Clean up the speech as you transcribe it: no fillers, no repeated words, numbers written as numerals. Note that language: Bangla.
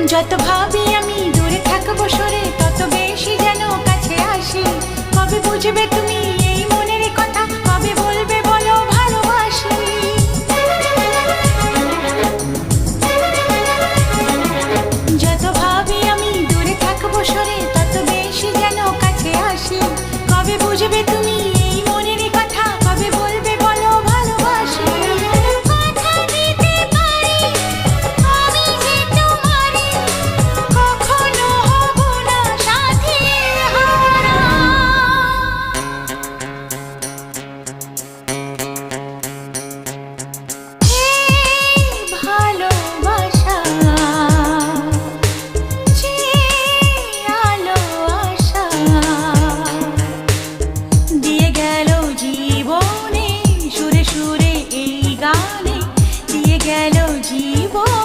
যত ভাবি আমি দূরে থাকবো সরে, তত বেশি যেন কাছে আসি। কবে বুঝবে তুমি